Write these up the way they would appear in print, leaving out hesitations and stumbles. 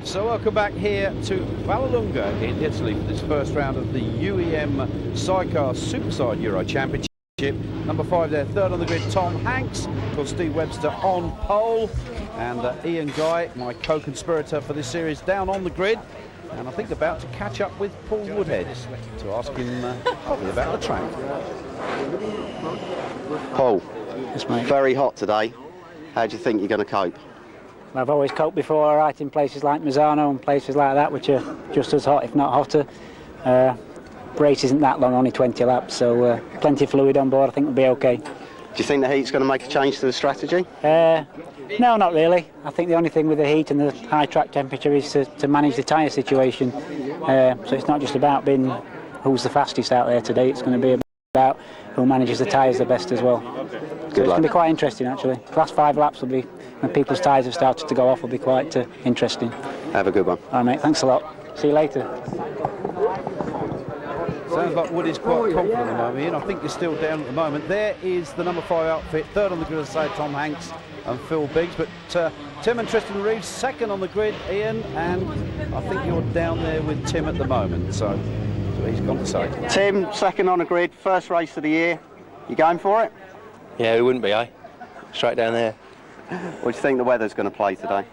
So welcome back here to Vallelunga in Italy for this first round of the UEM Sidecar Superside Euro Championship. Number 5 there, third on the grid, Tom Hanks. Called Steve Webster on pole. And Ian Guy, my co-conspirator for this series, down on the grid. And I think about to catch up with Paul Woodhead to ask him probably about the track. Paul, Yes, mate. very hot today. How do you think you're going to cope? I've always coped before, all right, in places like Misano and places like that, which are just as hot, if not hotter. Race isn't that long, only 20 laps, so plenty of fluid on board. I think we'll be okay. Do you think the heat's going to make a change to the strategy? No, not really. I think the only thing with the heat and the high track temperature is to manage the tyre situation. So it's not just about being who's the fastest out there today. It's going to be about who manages the tyres the best as well. So it's going to be quite interesting, actually. The last 5 laps will be, when people's tyres have started to go off, will be quite interesting. Have a good one. All right, mate. Thanks a lot. See you later. Sounds like Wood is quite confident at the moment, Ian. I think you're still down at the moment. There is the number 5 outfit, third on the grid, aside Tom Hanks and Phil Biggs. But Tim and Tristan Reeves, second on the grid, Ian, and I think you're down there with Tim at the moment. So he's gone to say. Tim, second on the grid, first race of the year. You going for it? Yeah, who wouldn't be, eh? Straight down there. What do you think the weather's going to play today?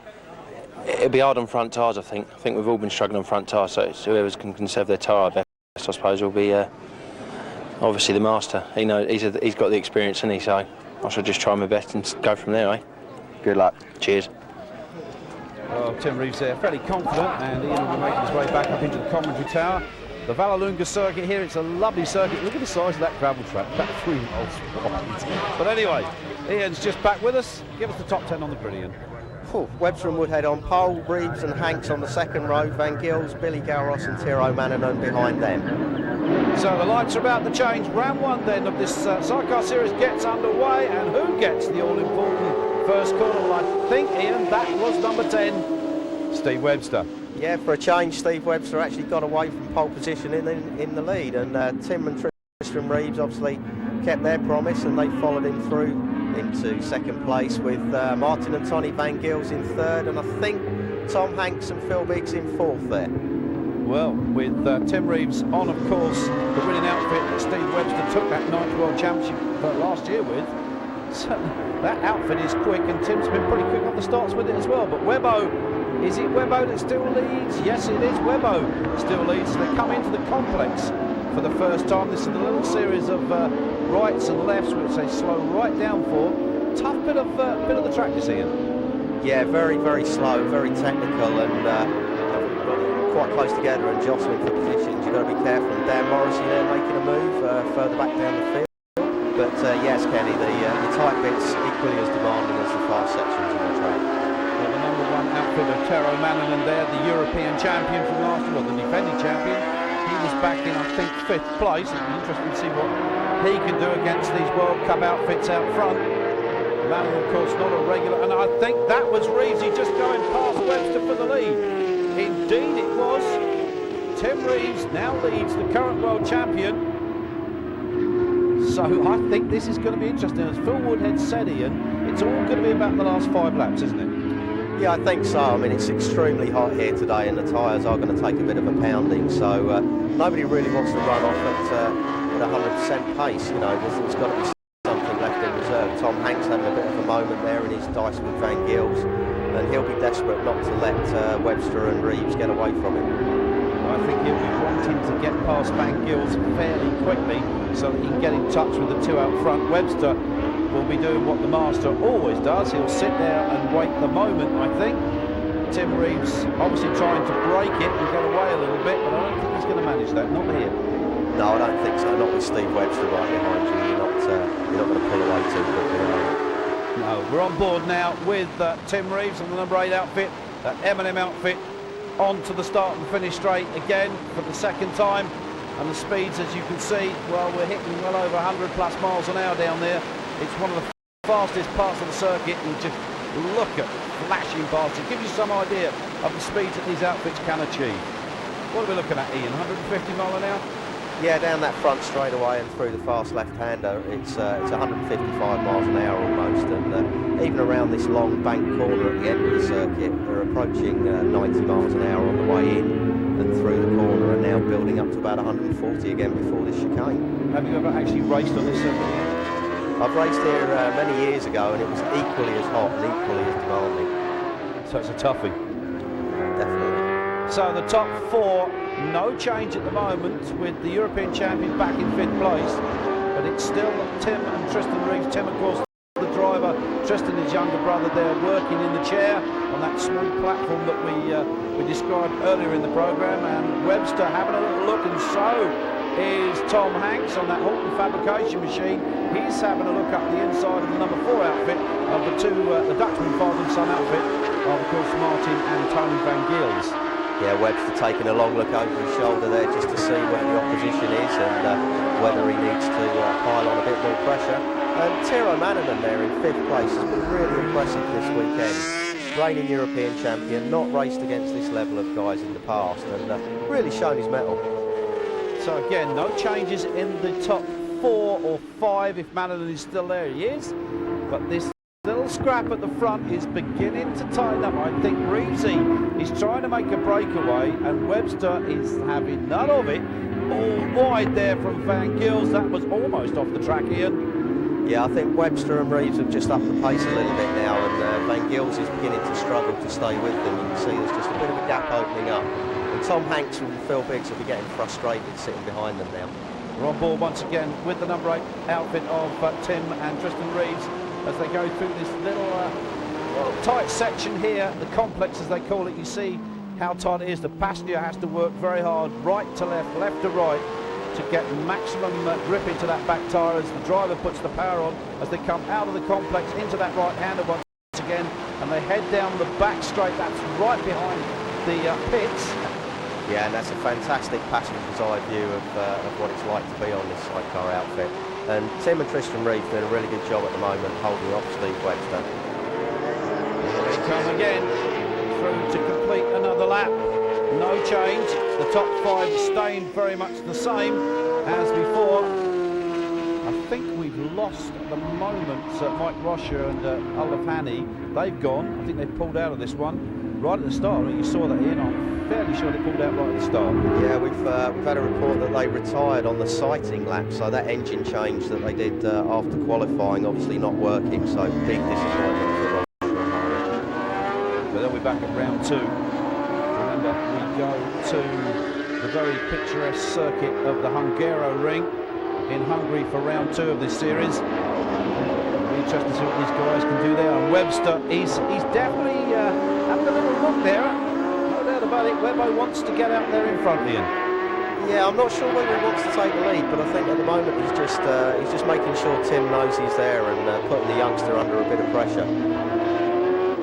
It'll be hard on front tyres, I think. I think we've all been struggling on front tyres, so it's whoever can conserve their tyre best, I suppose, will be obviously the master. He knows he's got the experience, and so I should just try my best and go from there, eh? Good luck. Cheers. Well, Tim Reeves there, fairly confident, and Ian will be making his way back up into the commentary tower. The Vallelunga circuit here, it's a lovely circuit. Look at the size of that gravel track, about 3 miles wide. But anyway, Ian's just back with us. Give us the top 10 on the grid, Ian. Webster and Woodhead on pole, Reeves and Hanks on the second row, Van Gils, Billy Galros and Tiro Mannanen behind them. So the lights are about to change. Round 1 then of this Sidecar Series gets underway, and who gets the all-important first corner? Well, I think, Ian, that was number 10, Steve Webster. Yeah, for a change, Steve Webster actually got away from pole position in the lead, and Tim and Tristan Reeves obviously kept their promise, and they followed him through into second place with Martin and Tony Van Gils in third, and I think Tom Hanks and Phil Biggs in fourth there. Well, with Tim Reeves on, of course, the winning outfit that Steve Webster took that 9th World Championship last year with. So that outfit is quick, and Tim's been pretty quick on the starts with it as well. But Webbo, is it Webbo that still leads? Yes, it is Webbo that still leads. So they come into the complex for the first time. This is a little series of rights and lefts, which they slow right down for. Tough bit of the track this, Ian. Yeah, very, very slow, very technical, and quite close together and jostling for positions. You've got to be careful. And Dan Morrissey there making a move further back down the field. But yes, Kenny, the tight bits equally as demanding as the fast sections of the track. Well, the number 1 outfit of Tiro Mannanen there, the European champion from last year, or the defending champion. He was back in, I think, 5th place. It'll be interesting to see what he can do against these World Cup outfits out front. Mannanen, of course, not a regular, and I think that was Reeves. He just going past Webster for the lead. Indeed it was. Tim Reeves now leads the current world champion. So I think this is going to be interesting. As Phil Woodhead said, Ian, it's all going to be about the last 5 laps, isn't it? Yeah, I think so. I mean, it's extremely hot here today, and the tyres are going to take a bit of a pounding. So nobody really wants to run off at 100% pace. You know, there's got to be something left in reserve. Tom Hanks having a bit of a moment there in his dice with Van Gils, and he'll be desperate not to let Webster and Reeves get away from him. I think he'll be wanting to get past Van Gils fairly quickly so that he can get in touch with the 2 out front. Webster will be doing what the master always does. He'll sit there and wait the moment, I think. Tim Reeves obviously trying to break it and get away a little bit, but I don't think he's going to manage that, not here. No, I don't think so. Not with Steve Webster right behind you. You're not going to pull away too quickly, are you? No, we're on board now with Tim Reeves and the number 8 outfit, that M&M outfit, on to the start and finish straight again for the second time. And the speeds, as you can see, well, we're hitting well over 100 plus miles an hour down there. It's one of the fastest parts of the circuit, and just look at flashing past it. Gives you some idea of the speeds that these outfits can achieve. What are we looking at, Ian? 150 mile an hour? Yeah, down that front straightaway and through the fast left-hander, it's 155 miles an hour almost, and even around this long bank corner at the end of the circuit, they're approaching 90 miles an hour on the way in and through the corner, and now building up to about 140 again before this chicane. Have you ever actually raced on this circuit? I've raced here many years ago, and it was equally as hot and equally as demanding. So it's a toughie. Definitely. So the top four, no change at the moment, with the European champion back in 5th place, but it's still Tim and Tristan Reeves. Tim, of course, the driver. Tristan, his younger brother, there working in the chair on that small platform that we described earlier in the programme, and Webster having a little look, and so is Tom Hanks on that Horton fabrication machine. He's having a look up the inside of the number 4 outfit of the two, the Dutchman father and son outfit of course Martin and Tony Van Giels. Yeah, Webster taking a long look over his shoulder there just to see where the opposition is and whether he needs to pile on a bit more pressure. And Tero Manninen there in 5th place has been really impressive this weekend. Reigning European champion, not raced against this level of guys in the past, and really shown his mettle. So again, no changes in the top 4 or 5 if Manninen is still there. He is, but this little scrap at the front is beginning to tighten up. I think Reevesy is trying to make a breakaway, and Webster is having none of it. All wide there from Van Giels. That was almost off the track, Ian. Yeah, I think Webster and Reeves have just upped the pace a little bit now, and Van Giels is beginning to struggle to stay with them. You can see there's just a bit of a gap opening up. And Tom Hanks and Phil Biggs will be getting frustrated sitting behind them now. We're on board once again with the number 8 outfit of Tim and Tristan Reeves as they go through this little tight section here, the complex as they call it. You see how tight it is. The passenger has to work very hard, right to left to right, to get maximum grip into that back tyre as the driver puts the power on as they come out of the complex into that right-hander once again, and they head down the back straight. That's right behind the pits. Yeah, and that's a fantastic passenger's eye view of what it's like to be on this sidecar outfit. And Tim and Tristan Reeves doing a really good job at the moment holding off Steve Webster. Here they come again, through to complete another lap. No change. The top 5 staying very much the same as before. I think we've lost at the moment Mike Rocher and Olaf Hanny. They've gone. I think they've pulled out of this one right at the start. You saw that, Ian. I'm fairly sure they pulled out right at the start. Yeah, we've had a report that they retired on the sighting lap, so that engine change that they did after qualifying obviously not working, so big disappointment for Roger and Murray. But they'll be back at round 2. Remember, we go to the very picturesque circuit of the Hungaro Ring in Hungary for round 2 of this series. It'll be interesting to see what these guys can do there. And Webster, he's definitely having a little look there. No doubt about it. Webbo wants to get out there in front, Ian. Yeah, I'm not sure whether he wants to take the lead, but I think at the moment he's just making sure Tim knows he's there and putting the youngster under a bit of pressure.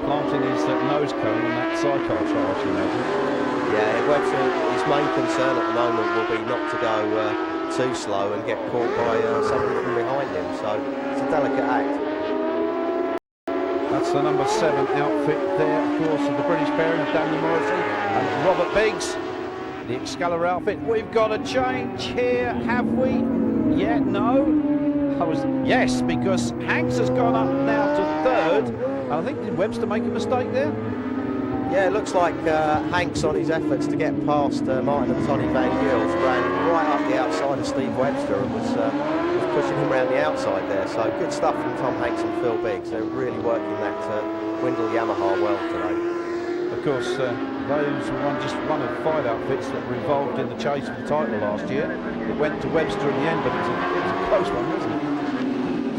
Planting his nose cone on that sidecar trial, you imagine. Yeah, Webster, his main concern at the moment will be not to go too slow and get caught by somebody from behind him, so it's a delicate act. That's the number 7 outfit there, of course, of the British pairing of Daniel Morrissey and Robert Biggs. The Excalibur outfit. We've got a change here, have we? Yeah, no. Yes, because Hanks has gone up now to 3rd. I think, did Webster make a mistake there? Yeah, it looks like Hanks, on his efforts to get past Martin and Tony Van Giels, ran right up the outside of Steve Webster and was pushing him around the outside there. So good stuff from Tom Hanks and Phil Biggs. They're really working that Windle Yamaha well today. Of course, those were just one of 5 outfits that were involved in the chase for the title last year. It went to Webster in the end, but it was a close one, wasn't it?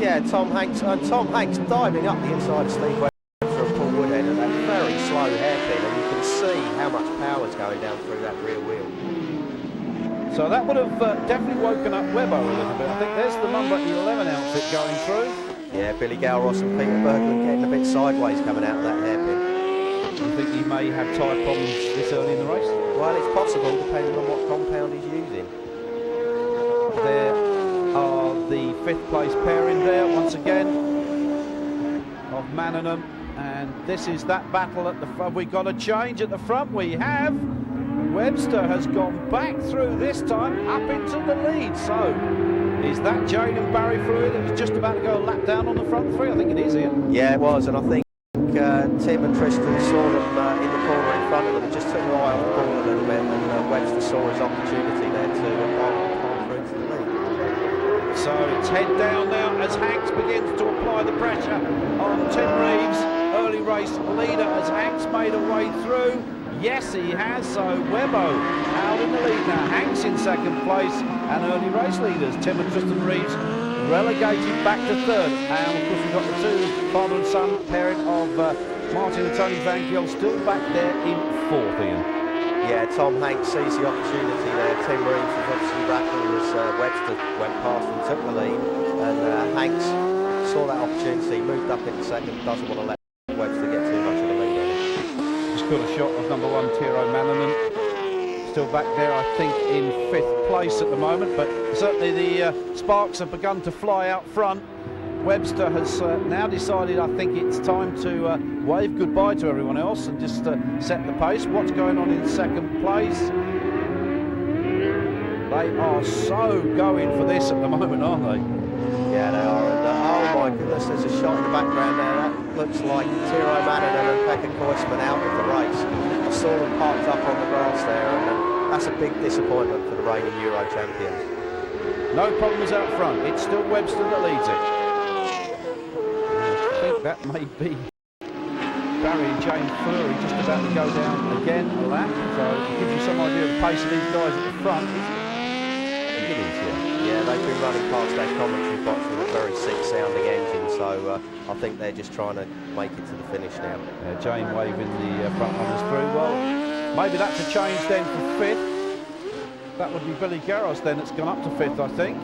Yeah, Tom Hanks diving up the inside of Steve Webster and Paul Woodhead at that very slow hairpin, and you can see how much power's going down through that rear wheel. So that would have definitely woken up Webbo a little bit. I think there's the number 11 outfit going through. Yeah, Billy Galros and Peter Berglund getting a bit sideways coming out of that hairpin. Do you think he may have tyre problems this early in the race? Well, it's possible, depending on what compound he's using. There are the 5th place pairing there once again of Manninen, and this is that battle at the front. We got a change at the front. We have Webster has gone back through this time, up into the lead. So, is that Jane and Barry Fluid? It was just about to go a lap down on the front three. I think it is, Ian. Yeah, it was, and I think Tim and Tristan saw them in the corner in front of them and just took their eye off the ball a little bit, and Webster saw his opportunity there to pass through to the lead. So it's head down now as Hanks begins to apply the pressure on Tim Reeves. Early race leader as Hanks made a way through. Yes, he has. So Webbo out in the lead now. Hanks in second place, and early race leaders Tim and Tristan Reeves relegated back to third. And of course we've got the two father and son pairing of Martin and Tony Van Giel still back there in fourth, Ian. Yeah, Tom Hanks sees the opportunity there. Tim Reeves was obviously rattling as Webster went past and took the lead, and Hanks saw that opportunity, moved up into second, doesn't want to let Webster get too much of a lead on him. Just got a shot of number one Tiro Mannanen, still back there I think in fifth place at the moment, but certainly the sparks have begun to fly out front. Webster has now decided, I think it's time to wave goodbye to everyone else and just set the pace. What's going on in second place? They are so going for this at the moment, aren't they? Yeah, they are, and oh my goodness, there's a shot in the background there. That looks like Tiro Mannanen and Pekka Koisman out of the race. I saw them parked up on the grass there, and that's a big disappointment for the reigning Euro champions. No problems out front. It's still Webster that leads it. I think that may be Barry and James Fleury just about to go down again a lap. So it gives you some idea of the pace of these guys at the front. I think it is, yeah. Yeah, they've been running past their commentary box with a very sick-sounding engine, so I think they're just trying to make it to the finish now. Jane waving the front runners through. Well, maybe that's a change then for fifth. That would be Billy Garros then that's gone up to fifth, I think.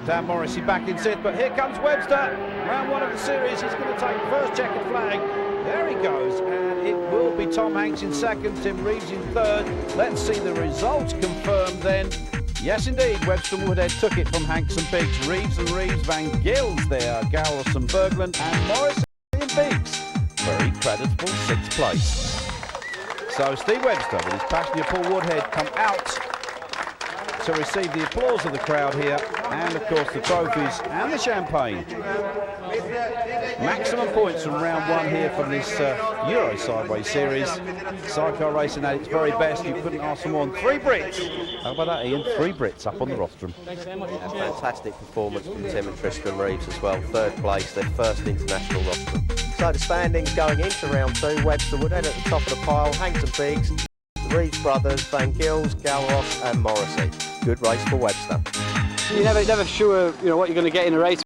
Dan Morrissey back in sixth, but here comes Webster. Round one of the series, he's going to take the first checkered flag. There he goes, and it will be Tom Hanks in second, Tim Reeves in third. Let's see the results confirmed then. Yes, indeed, Webster and Woodhead took it from Hanks and Biggs. Reeves and Reeves, Van Gils there, Gowers and Berglund, and Morrissey and Biggs. Very creditable sixth place. So Steve Webster with his passenger Paul Woodhead come out to receive the applause of the crowd here, and of course the trophies and the champagne. Maximum points from round one here from this Euro Sideways Series. Sidecar racing at its very best. You couldn't ask for more than 3 Brits. How about that, Ian? 3 Brits up on the rostrum. A fantastic performance from Tim and Tristan Reeves as well. Third place, their first international rostrum. So the standings going into round two, Webster Woodhead at the top of the pile, Hanks and Biggs, the Reeves brothers, Van Gils, Galros and Morrissey. Good race for Webster. You're never sure, what you're going to get in a race.